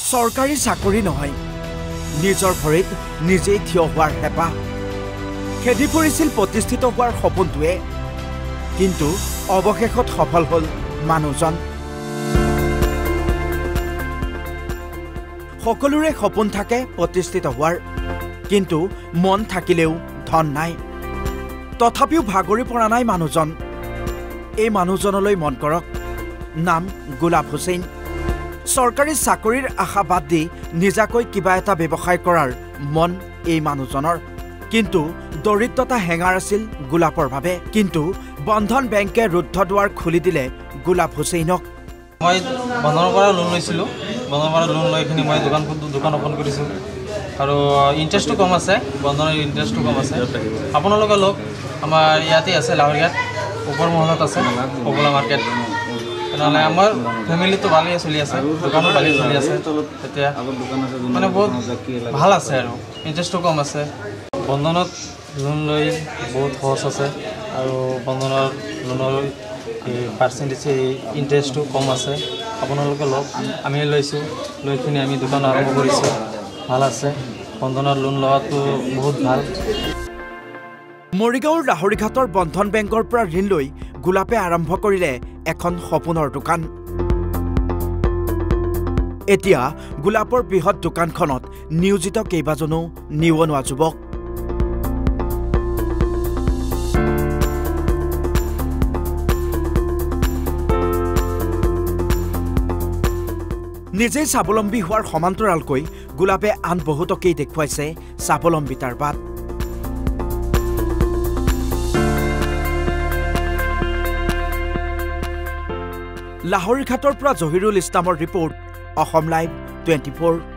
চৰকাৰী চাকৰি নহয় নিজৰ ভৰিত নিজেই থিয় হোৱাৰ হেঁপাহ খেদি ফুৰিছিল প্ৰতিষ্ঠিত হোৱাৰ সপোনটোৱে কিন্তু অৱশেষত সফল হ'ল মানুহজন সকলোৰে সপোন থাকে প্ৰতিষ্ঠিত হোৱাৰ কিন্তু মন থাকিলেও ধন নাই তথাপিও ভাগৰি পৰা নাই মানুহজন এই মানুহজনলৈ মন কৰক নাম গোলাপ হুছেইন চৰকাৰী চাকৰিৰ আশা বাদ দি নিজাকৈ কিবা এটা ব্যৱসায় কৰাৰ মন এই মানুহজনৰ কিন্তু দৰিদ্ৰতা হেঙাৰ আছিল গোলাপৰ বাবে কিন্তু বন্ধন বেংকে ৰুদ্ধ দুৱাৰ খুলি দিলে গোলাপ হুছেইনক মই বন্ধনৰ পৰা লোন লৈছিলোঁ বন্ধনৰ পৰা লোন লৈ কিনি মই দোকান ওপেন কৰিছোঁ আৰু ইণ্টাৰেষ্টটো কম আছে বন্ধনৰ ইণ্টাৰেষ্টটো কম আছে আপোনালোকে লওক আমাৰ ইয়াতে আছে লাহৰীয়াত ওপৰ মহলত আছে পপুলাৰ মাৰ্কেট তেনেহ'লে আমাৰ ফেমিলিটো ভালেই চলি আছে দোকানো ভালেই চলি আছে এতিয়া মানে বহুত ভাল আছে আৰু ইণ্টাৰেষ্টটো কম আছে বন্ধনত লোন লৈ বহুত সহজ আছে আৰু বন্ধনৰ লোনৰ পাৰ্চেণ্টেজ ইণ্টাৰেষ্টটো কম আছে আপোনালোকে লওক আমি লৈছোঁ লৈ কিনি আমি দোকান আৰম্ভ কৰিছোঁ ভাল আছে বন্ধনৰ লোন লোৱাটো বহুত ভাল মৰিগাঁৱৰ লাহৰীঘাটৰ বন্ধন বেংকৰ পৰা ঋণ লৈ গোলাপে আৰম্ভ কৰিলে এখন সপোনৰ দোকান এতিয়া গোলাপৰ বৃহৎ দোকানখনত নিয়োজিত কেইবাজনো নিবনুৱা যুৱক নিজেই স্বাৱলম্বী হোৱাৰ সমান্তৰালকৈ গোলাপে আন বহুতকেই দেখুৱাইছে স্বাৱলম্বিতাৰ বাট লাহৰীঘাটৰ পৰা জহিৰুল ইছলামৰ ৰিপৰ্ট অসম লাইভ 24